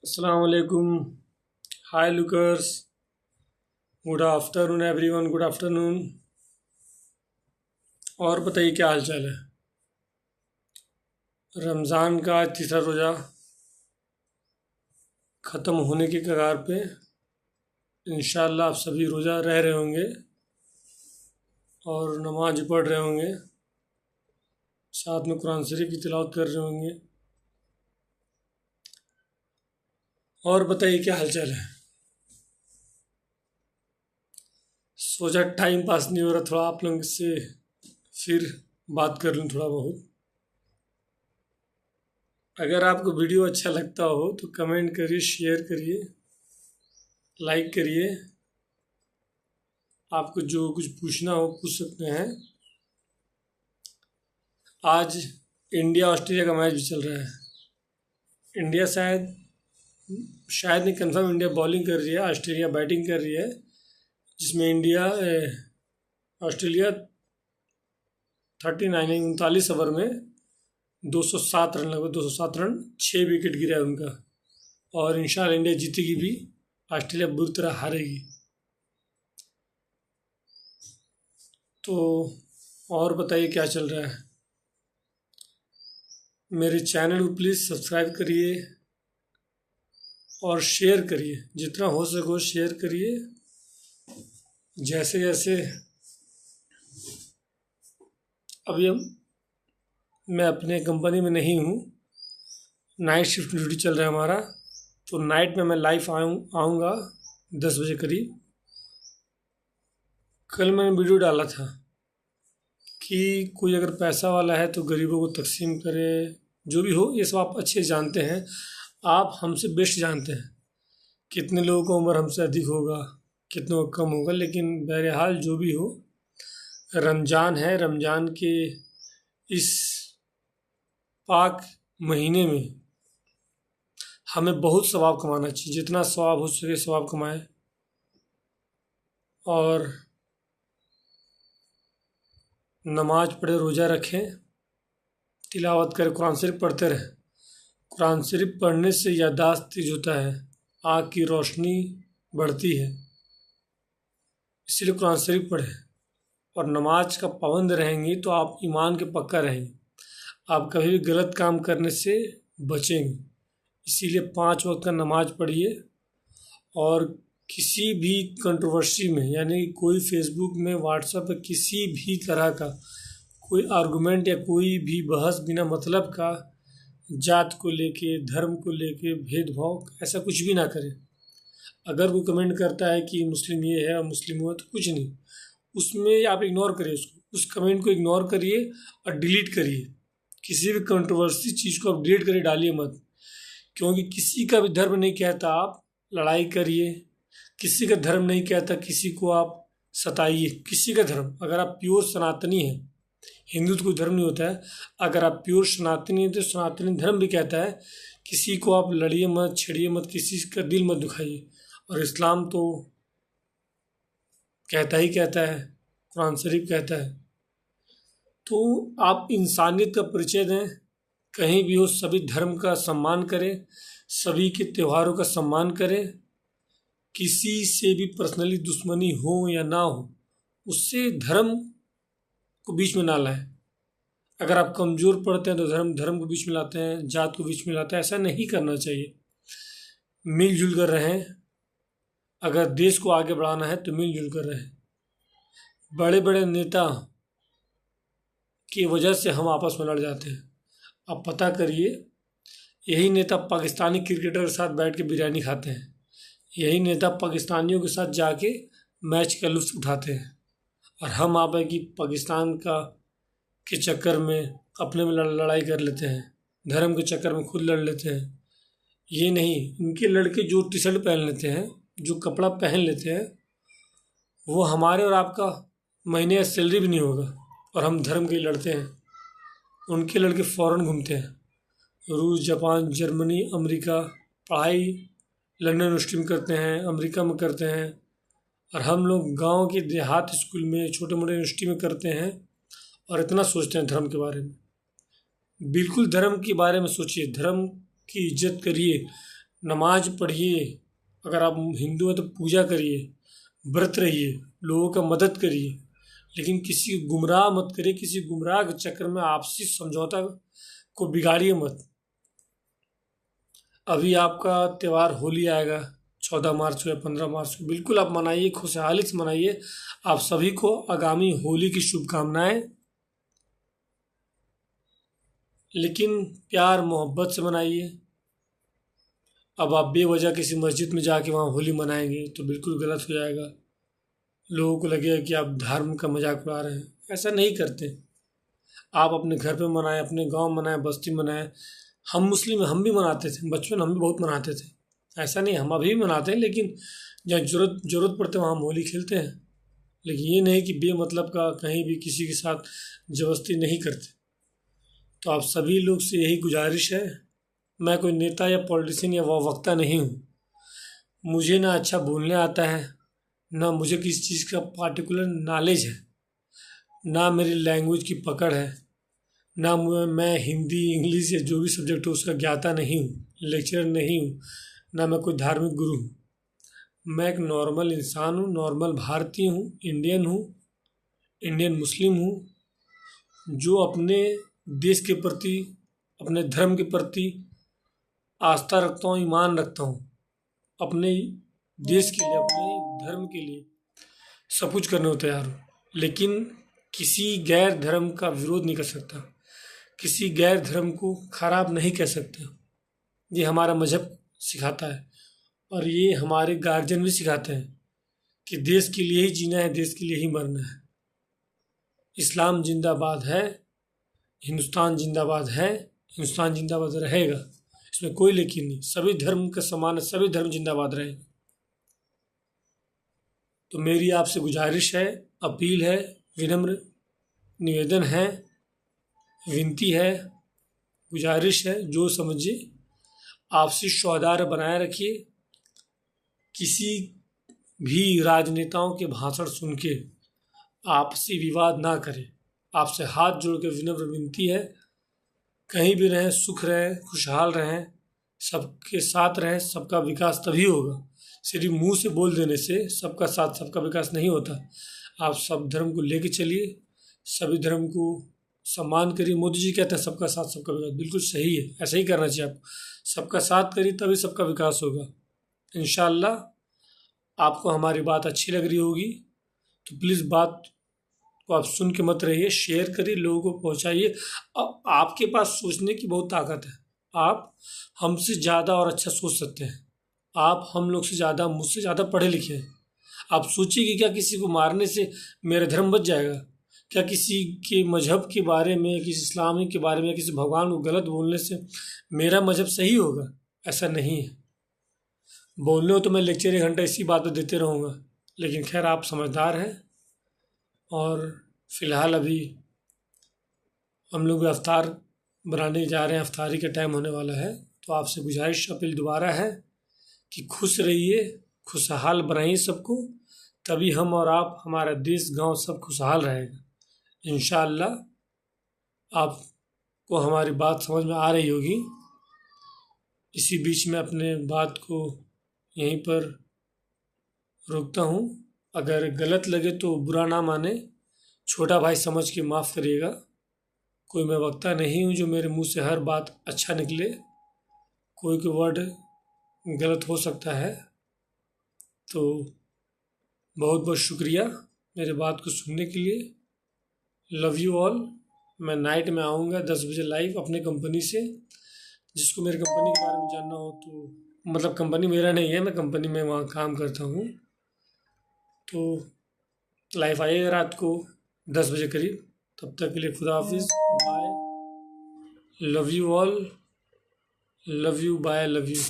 अस्सलाम वालेकुम। Hi lookers. Good afternoon everyone, good afternoon. और बताइए क्या हाल चाल है। रमज़ान का आज तीसरा रोज़ा ख़त्म होने की कगार पे। इंशाअल्लाह आप सभी रोज़ा रह रहे होंगे और नमाज पढ़ रहे होंगे, साथ में कुरान शरीफ की तिलावत कर रहे होंगे। और बताइए क्या हाल चाल है। सोचा टाइम पास नहीं हो रहा, थोड़ा आप लोगों से फिर बात कर लूँ थोड़ा बहुत। अगर आपको वीडियो अच्छा लगता हो तो कमेंट करिए, शेयर करिए, लाइक करिए। आपको जो कुछ पूछना हो पूछ सकते हैं। आज इंडिया ऑस्ट्रेलिया का मैच भी चल रहा है। इंडिया शायद शायद नहीं, कंफर्म इंडिया बॉलिंग कर रही है, ऑस्ट्रेलिया बैटिंग कर रही है, जिसमें ऑस्ट्रेलिया 39 ओवर में 207 रन, लगभग 207 रन, 6 विकेट गिरा है उनका। और इंशाल्लाह इंडिया जीतेगी भी, ऑस्ट्रेलिया बुरी तरह हारेगी। तो और बताइए क्या चल रहा है। मेरे चैनल को प्लीज़ सब्सक्राइब करिए और शेयर करिए, जितना हो सके शेयर करिए। जैसे जैसे अभी मैं अपने कंपनी में नहीं हूँ, नाइट शिफ्ट ड्यूटी चल रहा है हमारा, तो नाइट में मैं लाइव आऊँगा 10 बजे करीब। कल मैंने वीडियो डाला था कि कोई अगर पैसा वाला है तो गरीबों को तकसीम करे, जो भी हो, ये सब आप अच्छे जानते हैं, आप हमसे बेस्ट जानते हैं। कितने लोगों का उम्र हमसे अधिक होगा, कितनों का कम होगा, लेकिन बहरहाल जो भी हो, रमज़ान है। रमज़ान के इस पाक महीने में हमें बहुत सवाब कमाना चाहिए, जितना सवाब हो सके सवाब कमाएं। और नमाज पढ़े, रोज़ा रखें, तिलावत करें, कुरान शरीफ पढ़ते रहें। कुरान शरीफ पढ़ने से याददाश्त तेज होता है, आँख की रोशनी बढ़ती है, इसलिए कुरान शरीफ पढ़ें। और नमाज का पाबंद रहेंगी तो आप ईमान के पक्का रहेंगे, आप कभी भी गलत काम करने से बचेंगे। इसीलिए 5 वक्त का नमाज पढ़िए। और किसी भी कंट्रोवर्सी में, यानी कोई फेसबुक में, व्हाट्सएप पे किसी भी तरह का कोई आर्गुमेंट या कोई भी बहस बिना मतलब का, जात को लेके, धर्म को लेके भेदभाव, ऐसा कुछ भी ना करें। अगर कोई कमेंट करता है कि मुस्लिम ये है और मुस्लिम वो है, तो कुछ नहीं, उसमें आप इग्नोर करिए उसको, उस कमेंट को इग्नोर करिए और डिलीट करिए। किसी भी कंट्रोवर्सी चीज़ को आप डिलीट करिए, डालिए मत। क्योंकि किसी का भी धर्म नहीं कहता आप लड़ाई करिए, किसी का धर्म नहीं कहता किसी को आप सताइए। किसी का धर्म, अगर आप प्योर सनातनी हैं, हिंदू तो कोई धर्म नहीं होता है, अगर आप प्योर सनातनी हैं तो सनातनी धर्म भी कहता है किसी को आप लड़िए मत, छेड़िए मत, किसी का दिल मत दुखाइए। और इस्लाम तो कहता ही कहता है, कुरान शरीफ कहता है। तो आप इंसानियत का परिचय दें, कहीं भी हो सभी धर्म का सम्मान करें, सभी के त्योहारों का सम्मान करें। किसी से भी पर्सनली दुश्मनी हो या ना हो, उससे धर्म को बीच में ना लाएं। अगर आप कमज़ोर पड़ते हैं तो धर्म को बीच में लाते हैं, जात को बीच में लाते हैं, ऐसा नहीं करना चाहिए। मिलजुल कर रहें। अगर देश को आगे बढ़ाना है तो मिलजुल कर रहें। बड़े बड़े नेता की वजह से हम आपस में लड़ जाते हैं। आप पता करिए, यही नेता पाकिस्तानी क्रिकेटर के साथ बैठ के बिरयानी खाते हैं, यही नेता पाकिस्तानियों के साथ जाके मैच का लुत्फ़ उठाते हैं। और हम आप है कि पाकिस्तान का के चक्कर में अपने में लड़ाई कर लेते हैं, धर्म के चक्कर में खुद लड़ लेते हैं। ये नहीं, इनके लड़के जो टी शर्ट पहन लेते हैं, जो कपड़ा पहन लेते हैं, वो हमारे और आपका महीने का सैलरी भी नहीं होगा, और हम धर्म के लिए लड़ते हैं। उनके लड़के फ़ॉरेन घूमते हैं, रूस, जापान, जर्मनी, अमेरिका, पढ़ाई लंदन यूनिवर्सिटी में करते हैं, अमेरिका में करते हैं। और हम लोग गांव के देहात स्कूल में, छोटे मोटे यूनिवर्सिटी में करते हैं, और इतना सोचते हैं धर्म के बारे में। बिल्कुल धर्म के बारे में सोचिए, धर्म की इज्जत करिए, नमाज पढ़िए, अगर आप हिंदू हैं तो पूजा करिए, व्रत रहिए, लोगों का मदद करिए, लेकिन किसी को गुमराह मत करिए, किसी गुमराह के चक्कर में आपसी समझौता को बिगाड़िए मत। अभी आपका त्यौहार होली आएगा 14 मार्च को या 15 मार्च को, बिल्कुल आप मनाइए, खुशहाली से मनाइए। आप सभी को आगामी होली की शुभकामनाएं, लेकिन प्यार मोहब्बत से मनाइए। अब आप बेवजह किसी मस्जिद में जाके वहाँ होली मनाएंगे तो बिल्कुल गलत हो जाएगा, लोगों को लगेगा कि आप धर्म का मजाक उड़ा रहे हैं। ऐसा नहीं करते। आप अपने घर पे मनाएं, अपने गांव मनाएं, बस्ती मनाएं। हम मुस्लिम हैं, हम भी मनाते थे, बचपन हम भी बहुत मनाते थे, ऐसा नहीं, हम अभी भी मनाते हैं, लेकिन जहाँ जरूरत पड़ते वहाँ हम होली खेलते हैं। लेकिन ये नहीं कि बेमतलब का कहीं भी किसी के साथ जबरदस्ती नहीं करते। तो आप सभी लोग से यही गुजारिश है, मैं कोई नेता या पॉलिटिशियन या वक्ता नहीं हूँ, मुझे ना अच्छा बोलने आता है, ना मुझे किसी चीज़ का पार्टिकुलर नॉलेज है, ना मेरी लैंग्वेज की पकड़ है, ना मैं हिंदी इंग्लिश या जो भी सब्जेक्ट हो उसका ज्ञाता नहीं हूँ, लेक्चरर नहीं हूँ, ना मैं कोई धार्मिक गुरु हूँ। मैं एक नॉर्मल इंसान हूँ, नॉर्मल भारतीय हूँ, इंडियन हूँ, इंडियन मुस्लिम हूँ, जो अपने देश के प्रति, अपने धर्म के प्रति आस्था रखता हूँ, ईमान रखता हूँ, अपने देश के लिए, अपने धर्म के लिए सब कुछ करने को तैयार हूँ। लेकिन किसी गैर धर्म का विरोध नहीं कर सकता, किसी गैर धर्म को खराब नहीं कह सकता। ये हमारा मजहब सिखाता है और ये हमारे गार्जियन भी सिखाते हैं कि देश के लिए ही जीना है, देश के लिए ही मरना है। इस्लाम जिंदाबाद है, हिंदुस्तान जिंदाबाद है, हिंदुस्तान जिंदाबाद रहेगा, इसमें कोई लेकिन नहीं। सभी धर्म का समान है, सभी धर्म जिंदाबाद रहेगा। तो मेरी आपसे गुजारिश है, अपील है, विनम्र निवेदन है, विनती है, गुजारिश है, जो समझिए आपसी सौहार्द बनाए रखिए। किसी भी राजनेताओं के भाषण सुन के आपसी विवाद ना करें। आपसे हाथ जोड़ के विनम्र विनती है, कहीं भी रहें सुख रहें, खुशहाल रहें, सबके साथ रहें, सबका विकास तभी होगा। सिर्फ मुंह से बोल देने से सबका साथ सबका विकास नहीं होता। आप सब धर्म को लेके चलिए, सभी धर्म को सम्मान करिए। मोदी जी कहते हैं सबका साथ सबका विकास, बिल्कुल सही है, ऐसा ही करना चाहिए आपको। सबका साथ करिए तभी सबका विकास होगा। इंशाअल्लाह आपको हमारी बात अच्छी लग रही होगी तो प्लीज़ बात को आप सुन के मत रहिए, शेयर करिए, लोगों को पहुंचाइए। अब आपके पास सोचने की बहुत ताकत है, आप हमसे ज़्यादा और अच्छा सोच सकते हैं। आप हम लोग से ज़्यादा, मुझसे ज़्यादा पढ़े लिखे हैं। आप सोचिए कि क्या किसी को मारने से मेरा धर्म बच जाएगा? क्या किसी के मजहब के बारे में, किसी इस्लामी के बारे में, किसी भगवान को गलत बोलने से मेरा मजहब सही होगा? ऐसा नहीं है। बोलने हो तो मैं लेक्चर 1 घंटा इसी बात पर देते रहूँगा, लेकिन खैर आप समझदार हैं। और फ़िलहाल अभी हम लोग अफ्तार बनाने जा रहे हैं, अफ्तारी का टाइम होने वाला है। तो आपसे गुजारिश, अपील दोबारा है कि खुश रहिए, खुशहाल बनाइए सबको, तभी हम और आप, हमारा देश गांव सब खुशहाल रहेगा। इंशाअल्लाह आपको हमारी बात समझ में आ रही होगी। इसी बीच में अपने बात को यहीं पर रोकता हूँ। अगर गलत लगे तो बुरा ना माने, छोटा भाई समझ के माफ़ करिएगा। कोई मैं वक्ता नहीं हूँ जो मेरे मुंह से हर बात अच्छा निकले, कोई वर्ड गलत हो सकता है। तो बहुत बहुत शुक्रिया मेरे बात को सुनने के लिए। Love you all. मैं नाइट में आऊँगा 10 बजे लाइव अपने कंपनी से। जिसको मेरी कंपनी के बारे में जानना हो तो, मतलब कंपनी मेरा नहीं है, मैं कंपनी में वहाँ काम करता हूँ, तो लाइव आइएगा रात को 10 बजे करीब। तब तक के लिए खुदा हाफिज़, bye, love you all, love you, bye, love you.